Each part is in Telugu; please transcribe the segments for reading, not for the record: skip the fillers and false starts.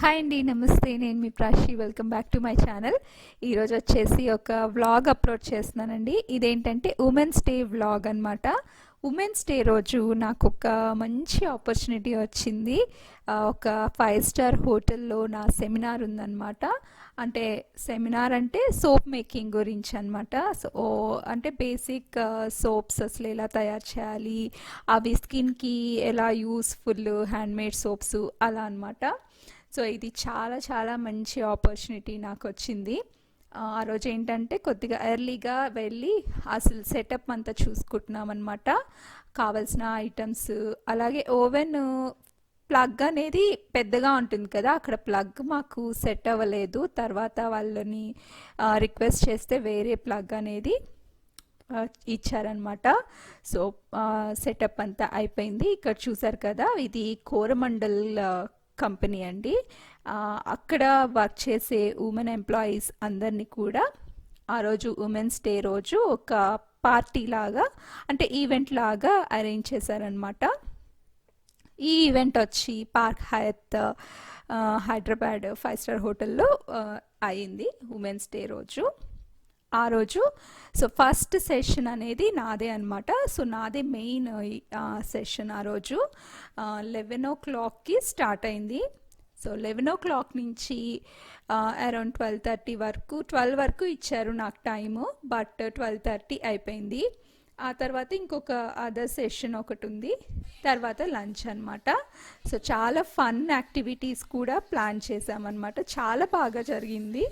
హాయ్ అండి, నమస్తే. నేను మీ Prashi. Welcome back to my channel. ఈరోజు వచ్చేసి ఒక వ్లాగ్ అప్లోడ్ చేస్తున్నానండి. ఇదేంటంటే ఉమెన్స్ డే వ్లాగ్ అనమాట. ఉమెన్స్ డే రోజు నాకు ఒక మంచి ఆపర్చునిటీ వచ్చింది. ఒక 5-స్టార్ హోటల్లో నా సెమినార్ ఉందన్నమాట. అంటే సెమినార్ అంటే సోప్ మేకింగ్ గురించి అనమాట. సో అంటే బేసిక్ సోప్స్ అసలు ఎలా తయారు చేయాలి, అవి స్కిన్కి ఎలా యూస్ఫుల్, హ్యాండ్మేడ్ సోప్స్ అలా అనమాట. సో ఇది చాలా చాలా మంచి ఆపర్చునిటీ నాకు వచ్చింది. ఆ రోజు ఏంటంటే కొద్దిగా ఎర్లీగా వెళ్ళి అసలు సెటప్ అంతా చూసుకుంటున్నాం అనమాట. కావాల్సిన ఐటమ్స్, అలాగే ఓవెన్ ప్లగ్ అనేది పెద్దగా ఉంటుంది కదా, అక్కడ ప్లగ్ మాకు సెట్ అవ్వలేదు. తర్వాత వాళ్ళని రిక్వెస్ట్ చేస్తే వేరే ప్లగ్ అనేది ఇచ్చారనమాట. సో సెటప్ అంతా అయిపోయింది. ఇక్కడ చూసారు కదా, ఇది కోరమండల్ కంపెనీ అండి. అక్కడ వర్క్ చేసే ఉమెన్ ఎంప్లాయీస్ అందరినీ కూడా ఆ రోజు ఉమెన్స్ డే రోజు ఒక పార్టీ లాగా, అంటే ఈవెంట్ లాగా అరేంజ్ చేశారనమాట. ఈ ఈవెంట్ వచ్చి పార్క్ హయత్ హైదరాబాద్ 5-స్టార్ హోటల్లో అయింది ఉమెన్స్ డే రోజు. ఆ రోజు సో ఫస్ట్ సెషన్ అనేది నాదే అనమాట. సో నాదే మెయిన్ సెషన్. ఆ రోజు 11 o'clockకి స్టార్ట్ అయింది. సో 11 o'clock నుంచి అరౌండ్ 12:30 వరకు, 12 వరకు ఇచ్చారు నాకు టైము, బట్ 12:30 అయిపోయింది. ఆ తర్వాత ఇంకొక అదర్ సెషన్ ఒకటి ఉంది, తర్వాత లంచ్ అనమాట. సో చాలా ఫన్ యాక్టివిటీస్ కూడా ప్లాన్ చేసామన్నమాట. చాలా బాగా జరిగింది.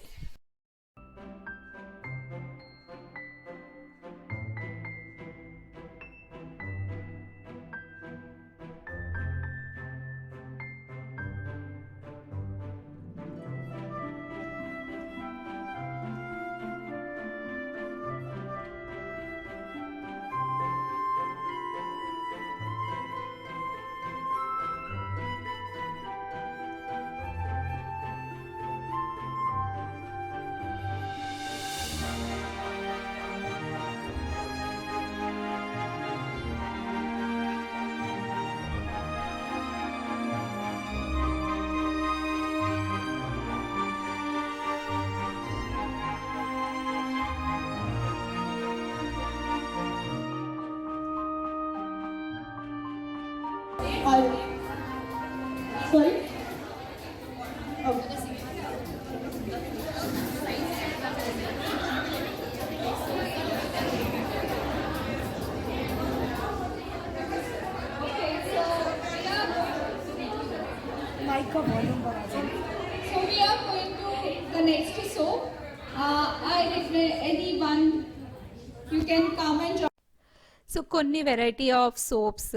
Sorry? Oh. Mic का volume बढ़ा दो. So we are going to the next soap. Anyone you can come and join. So కొన్ని వెరైటీ ఆఫ్ సోప్స్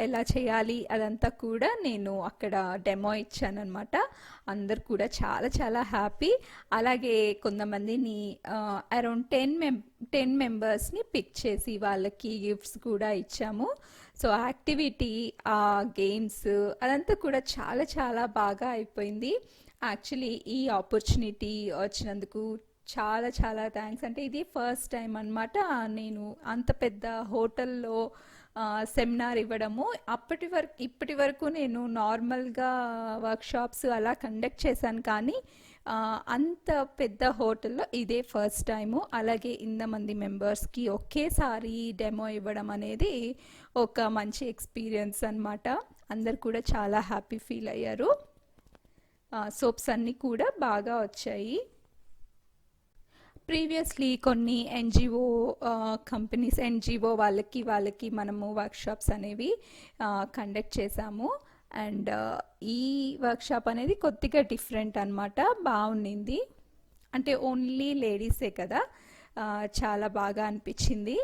ఎలా చేయాలి అదంతా కూడా నేను అక్కడ డెమో ఇచ్చానమాట. అందరు కూడా చాలా చాలా హ్యాపీ. అలాగే కొంతమందిని అరౌండ్ 10 మెంబర్స్ని పిక్ చేసి వాళ్ళకి గిఫ్ట్స్ కూడా ఇచ్చాము. సో యాక్టివిటీ, గేమ్స్ అదంతా కూడా చాలా చాలా బాగా అయిపోయింది. యాక్చువల్లీ ఈ ఆపర్చునిటీ వచ్చినందుకు చాలా చాలా థ్యాంక్స్. అంటే ఇది ఫస్ట్ టైం అనమాట నేను అంత పెద్ద హోటల్లో సెమినార్ ఇవ్వడము. ఇప్పటి వరకు నేను నార్మల్గా వర్క్షాప్స్ అలా కండక్ట్ చేశాను, కానీ అంత పెద్ద హోటల్లో ఇదే ఫస్ట్ టైము. అలాగే ఇంతమంది మెంబర్స్కి ఒకేసారి డెమో ఇవ్వడం అనేది ఒక మంచి ఎక్స్పీరియన్స్ అనమాట. అందరు కూడా చాలా హ్యాపీ ఫీల్ అయ్యారు. సోప్స్ అన్నీ కూడా బాగా వచ్చాయి. ప్రీవియస్లీ కొన్ని ఎన్జిఓ కంపెనీస్, ఎన్జిఓ వాళ్ళకి మనము వర్క్షాప్స్ అనేవి కండక్ట్ చేశాము. అండ్ ఈ వర్క్షాప్ అనేది కొద్దిగా డిఫరెంట్ అనమాట. బాగుండింది. అంటే ఓన్లీ లేడీసే కదా, చాలా బాగా అనిపించింది.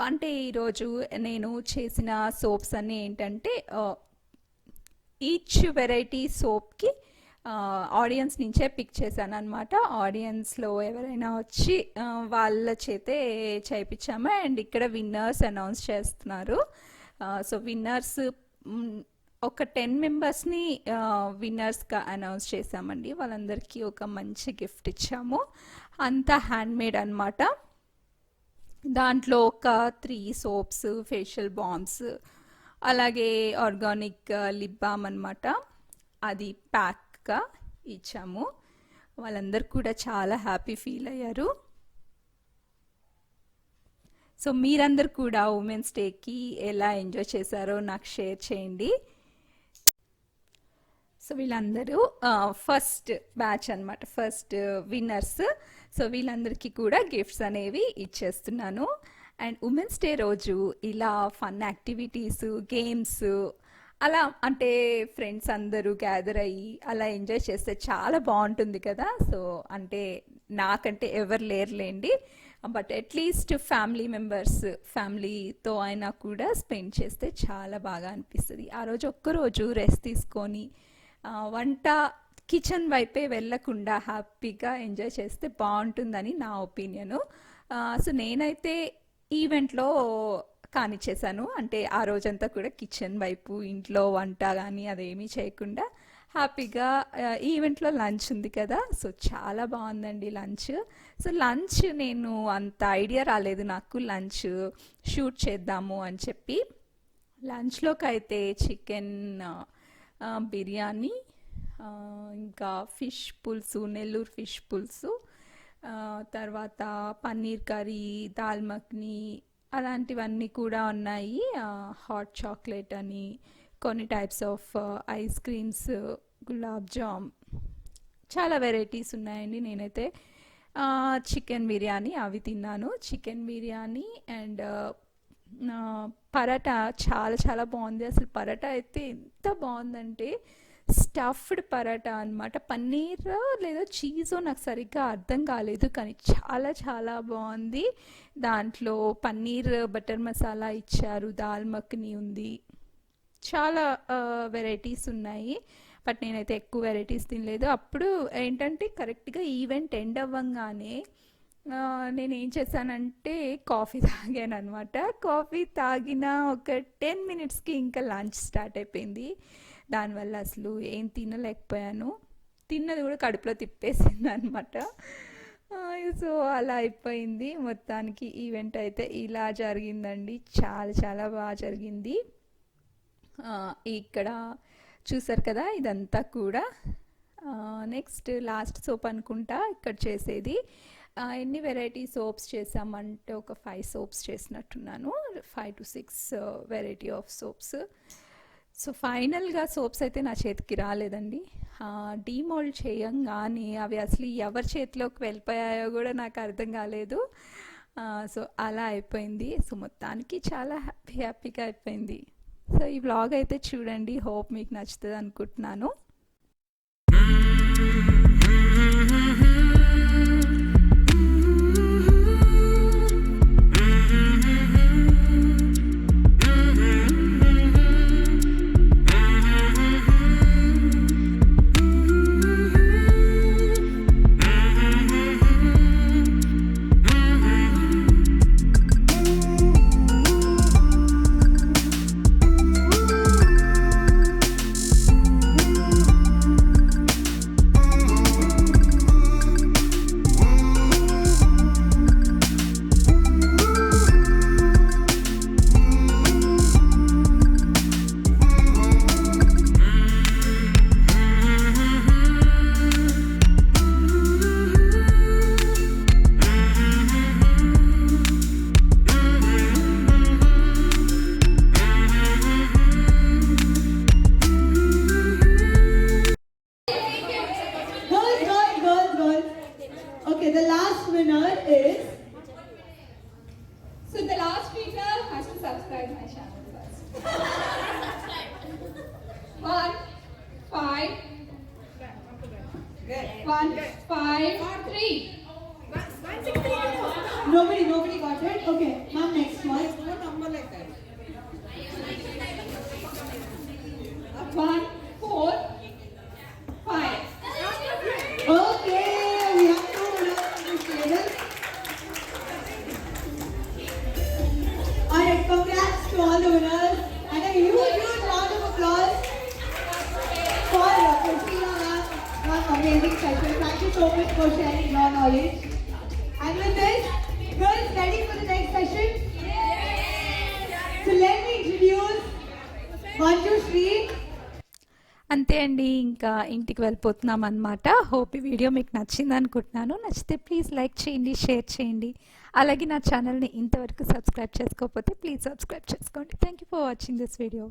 అంటే ఈరోజు నేను చేసిన సోప్స్ అన్నీ ఏంటంటే ఈచ్ వెరైటీ సోప్కి ఆడియన్స్ నుంచే పిక్ చేశాను అనమాట. ఆడియన్స్లో ఎవరైనా వచ్చి వాళ్ళ చేతే చేయించాము. అండ్ ఇక్కడ విన్నర్స్ అనౌన్స్ చేస్తున్నారు. సో విన్నర్స్ ఒక 10 మెంబర్స్ని విన్నర్స్గా అనౌన్స్ చేశామండి. వాళ్ళందరికీ ఒక మంచి గిఫ్ట్ ఇచ్చాము. అంతా హ్యాండ్మేడ్ అనమాట. దాంట్లో ఒక 3 సోప్స్, ఫేషియల్ బామ్స్, అలాగే ఆర్గానిక్ లిప్ బామ్ అనమాట. అది ప్యాక్గా ఇచ్చాము. వాళ్ళందరూ కూడా చాలా హ్యాపీ ఫీల్ అయ్యారు. సో మీరందరూ కూడా ఉమెన్స్ డేకి ఎలా ఎంజాయ్ చేశారో నాకు షేర్ చేయండి. సో వీళ్ళందరూ ఫస్ట్ బ్యాచ్ అనమాట, ఫస్ట్ విన్నర్స్. సో వీళ్ళందరికీ కూడా గిఫ్ట్స్ అనేవి ఇచ్చేస్తున్నాను. అండ్ ఉమెన్స్ డే రోజు ఇలా ఫన్ యాక్టివిటీస్, గేమ్స్ అలా అంటే ఫ్రెండ్స్ అందరూ గ్యాదర్ అయ్యి అలా ఎంజాయ్ చేస్తే చాలా బాగుంటుంది కదా. సో అంటే నాకంటే ఎవరు లేరులేండి, బట్ అట్లీస్ట్ ఫ్యామిలీ మెంబర్స్, ఫ్యామిలీతో అయినా కూడా స్పెండ్ చేస్తే చాలా బాగా అనిపిస్తుంది. ఆ రోజు ఒక్కరోజు రెస్ట్ తీసుకొని వంట కిచెన్ వైపే వెళ్ళకుండా హ్యాపీగా ఎంజాయ్ చేస్తే బాగుంటుందని నా ఒపీనియను. సో నేనైతే ఈవెంట్లో కానిచ్చేసాను. అంటే ఆ రోజంతా కూడా కిచెన్ వైపు, ఇంట్లో వంట కానీ అదేమీ చేయకుండా హ్యాపీగా ఈవెంట్లో లంచ్ ఉంది కదా. సో చాలా బాగుందండి లంచ్. సో లంచ్ నేను అంత ఐడియా రాలేదు నాకు లంచ్ షూట్ చేద్దాము అని చెప్పి. లంచ్లోకి అయితే చికెన్ బిర్యానీ, ఇంకా ఫిష్ పులుసు, నెల్లూరు ఫిష్ పులుసు, తర్వాత పన్నీర్ కర్రీ, దాల్ మఖనీ అలాంటివన్నీ కూడా ఉన్నాయి. హాట్ చాక్లెట్ అని, కొన్ని types of ice creams, gulab jam, చాలా వెరైటీస్ ఉన్నాయండి. నేనైతే చికెన్ బిర్యానీ అవి తిన్నాను. చికెన్ బిర్యానీ అండ్ పరాటా చాలా చాలా బాగుంది. అసలు పరాటా అయితే ఎంత బాగుందంటే స్టఫ్డ్ పరాటా అనమాట. పన్నీర్ లేదా చీజో నాకు సరిగ్గా అర్థం కాలేదు, కానీ చాలా చాలా బాగుంది. దాంట్లో పన్నీర్ బటర్ మసాలా ఇచ్చారు, దాల్ మఖనీ ఉంది, చాలా వెరైటీస్ ఉన్నాయి. బట్ నేనైతే ఎక్కువ వెరైటీస్ తినలేదు. అప్పుడు ఏంటంటే కరెక్ట్గా ఈవెంట్ ఎండ్ అవ్వంగానే నేను ఏం చేశానంటే కాఫీ తాగాను అనమాట. కాఫీ తాగిన ఒక 10 minutesకి ఇంకా లంచ్ స్టార్ట్ అయిపోయింది. దానివల్ల అసలు ఏం తినలేకపోయాను. తిన్నది కూడా కడుపులో తిప్పేసింది అనమాట. సో అలా అయిపోయింది. మొత్తానికి ఈవెంట్ అయితే ఇలా జరిగిందండి. చాలా చాలా బాగా జరిగింది. ఇక్కడ చూసారు కదా, ఇదంతా కూడా నెక్స్ట్ లాస్ట్ సోప్ అనుకుంటా ఇక్కడ చేసేది. ఎన్ని వెరైటీ సోప్స్ చేసామంటే ఒక 5 సోప్స్ చేసినట్టున్నాను, 5 to 6 variety of swords. So ఫైనల్గా సోప్స్ అయితే నా చేతికి రాలేదండి. డీమోల్డ్ చేయంగానే అవి అసలు ఎవరి చేతిలోకి వెళ్ళిపోయాయో కూడా నాకు అర్థం కాలేదు. సో అలా అయిపోయింది. సో మొత్తానికి చాలా హ్యాపీగా అయిపోయింది. సో ఈ వ్లాగ్ అయితే చూడండి, హోప్ మీకు నచ్చుతుంది అనుకుంటున్నాను. subscribe my channel first. 1, 5, 1, 5, 3. Nobody got it? Okay, ma'am, next one. 1, 4, 5. Okay, we have to this table. Alright, congrats to all the winners and a huge round of applause for Christina ma'am, amazing session. Thank you so much for sharing your knowledge. And with this, girls, ready for the next session? So let me introduce 1, 2, 3. అంతే అండి, ఇంకా ఇంటికి వెళ్ళిపోతున్నాం అనమాట. హోప్ ఈ వీడియో మీకు నచ్చింది అనుకుంటున్నాను. నచ్చితే ప్లీజ్ లైక్ చేయండి, షేర్ చేయండి. అలాగే నా ఛానల్ని ఇంతవరకు సబ్స్క్రైబ్ చేసుకోకపోతే ప్లీజ్ సబ్స్క్రైబ్ చేసుకోండి. Thank you for watching this video.